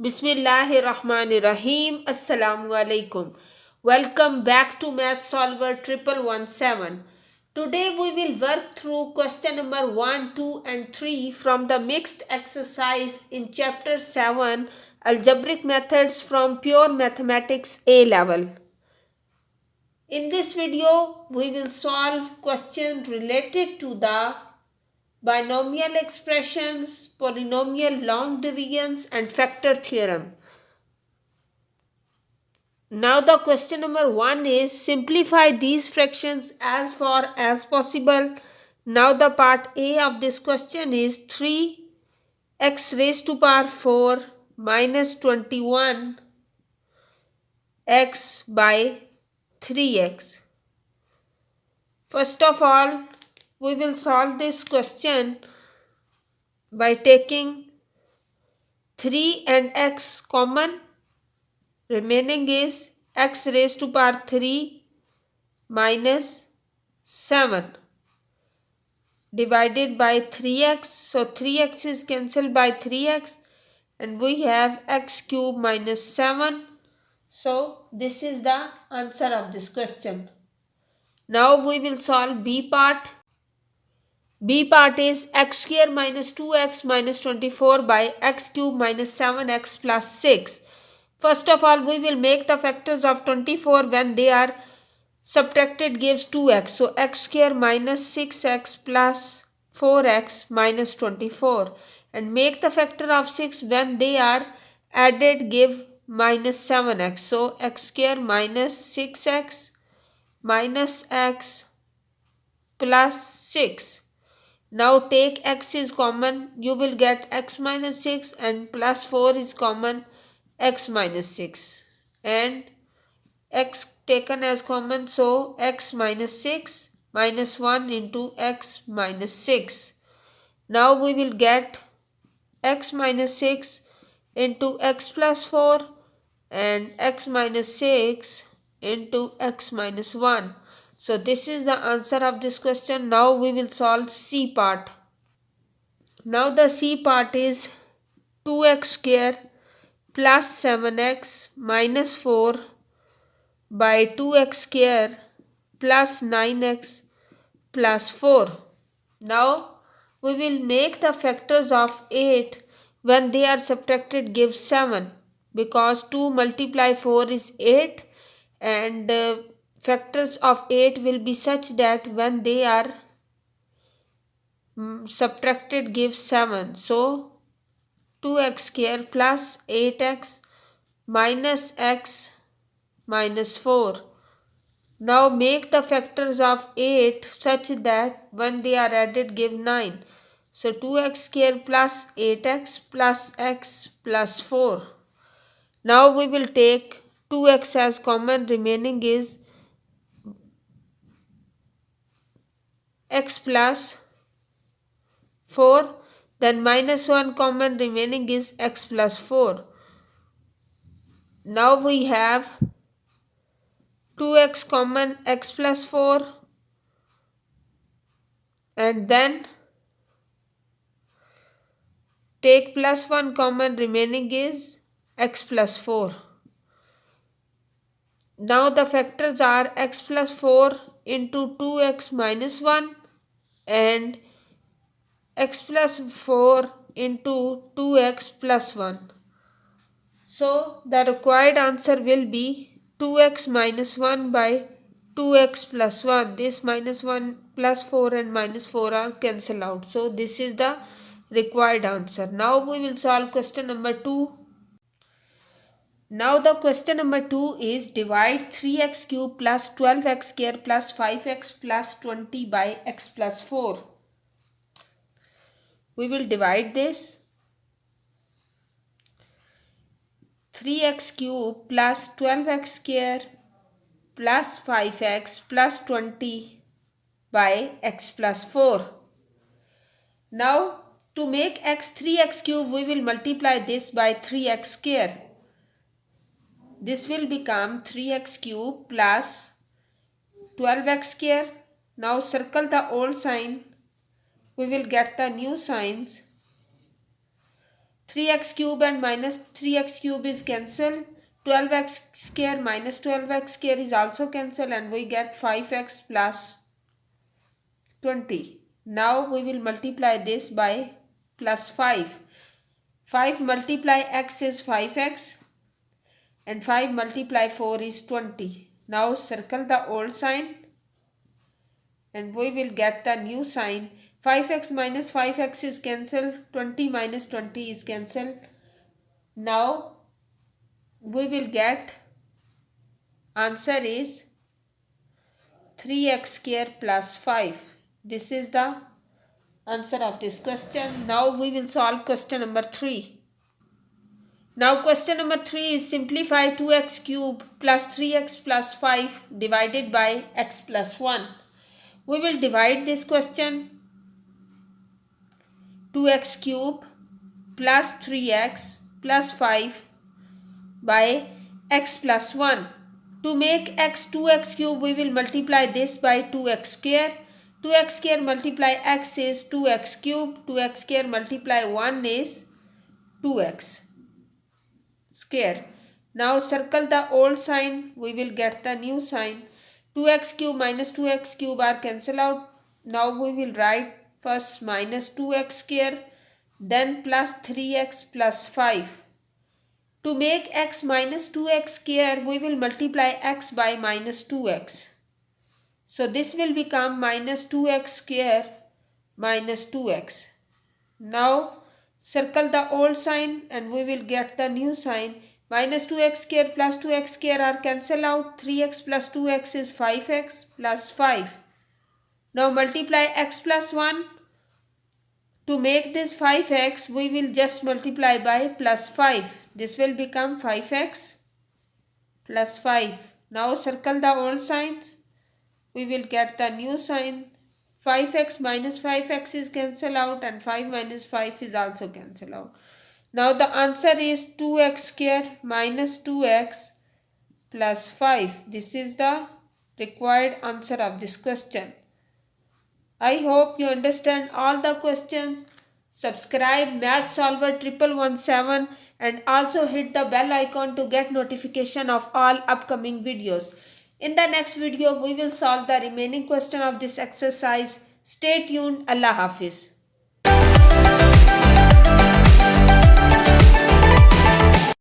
Bismillahirrahmanirrahim. Assalamu alaikum. Welcome back to Math Solver 1117. Today we will work through question number 1, 2 and 3 from the mixed exercise in chapter 7 Algebraic Methods from Pure Mathematics A level. In this video we will solve questions related to the binomial expressions, polynomial long divisions and factor theorem. Now the question number 1 is simplify these fractions as far as possible. Now the part A of this question is 3x raised to power 4 minus 21x by 3x. First of all, we will solve this question by taking 3 and x common. Remaining is x raised to power 3 minus 7 divided by 3x. So 3x is cancelled by 3x and we have x cube minus 7. So this is the answer of this question. Now we will solve B part. B part is x square minus 2x minus 24 by x cube minus 7x plus 6. First of all, we will make the factors of 24 when they are subtracted gives 2x. So x square minus 6x plus 4x minus 24. And make the factor of 6 when they are added give minus 7x. So x square minus 6x minus x plus 6. Now take x is common, you will get x minus 6 and plus 4 is common, x minus 6 and x taken as common, so x minus 6 minus 1 into x minus 6. Now we will get x minus 6 into x plus 4 and x minus 6 into x minus 1. So this is the answer of this question. Now we will solve C part. Now the C part is 2x square plus 7x minus 4 by 2x square plus 9x plus 4. Now we will make the factors of 8 when they are subtracted gives 7 because 2 multiply 4 is 8 and factors of 8 will be such that when they are subtracted gives 7. So 2x square plus 8x minus x minus 4. Now make the factors of 8 such that when they are added give 9. So 2x square plus 8x plus x plus 4. Now we will take 2x as common, remaining is x plus 4. Then minus 1 common, remaining is x plus 4. Now we have 2x common, x plus 4 and then take plus 1 common, remaining is x plus 4. Now the factors are x plus 4 into 2x minus 1 and x plus 4 into 2x plus 1. So the required answer will be 2x minus 1 by 2x plus 1. This minus 1 plus 4 and minus 4 are cancelled out. So this is the required answer. Now we will solve question number 2. Now the question number 2 is divide 3x cube plus 12x square plus 5x plus 20 by x plus 4. We will divide this. 3x cube plus 12x square plus 5x plus 20 by x plus 4. Now to make x 3x cube, we will multiply this by 3x square. This will become 3x cube plus 12x square. Now circle the old sign. We will get the new signs. 3x cube and minus 3x cube is cancelled. 12x square minus 12x square is also cancelled, and we get 5x plus 20. Now we will multiply this by plus 5. 5 multiply x is 5x and 5 multiply 4 is 20. Now circle the old sign and we will get the new sign. 5x minus 5x is cancelled. 20 minus 20 is cancelled. Now we will get answer is 3x square plus 5. This is the answer of this question. Now we will solve question number 3. Now question number 3 is simplify 2x cube plus 3x plus 5 divided by x plus 1. We will divide this question 2x cube plus 3x plus 5 by x plus 1. To make x 2x cube, we will multiply this by 2x square. 2x square multiply x is 2x cube. 2x square multiply 1 is 2x square. Now circle the old sign. We will get the new sign. 2x cube minus 2x cube are cancelled out. Now we will write first minus 2x square, then plus 3x plus 5. To make x minus 2x square, we will multiply x by minus 2x. So this will become minus 2x square minus 2x. Now circle the old sign and we will get the new sign. Minus 2x square plus 2x square are cancelled out. 3x plus 2x is 5x plus 5. Now multiply x plus 1. To make this 5x, we will just multiply by plus 5. This will become 5x plus 5. Now circle the old signs. We will get the new sign. 5x minus 5x is cancelled out and 5 minus 5 is also cancelled out. Now the answer is 2x square minus 2x plus 5. This is the required answer of this question. I hope you understand all the questions. Subscribe Math Solver 1117 and also hit the bell icon to get notification of all upcoming videos. In the next video, we will solve the remaining question of this exercise. Stay tuned. Allah Hafiz.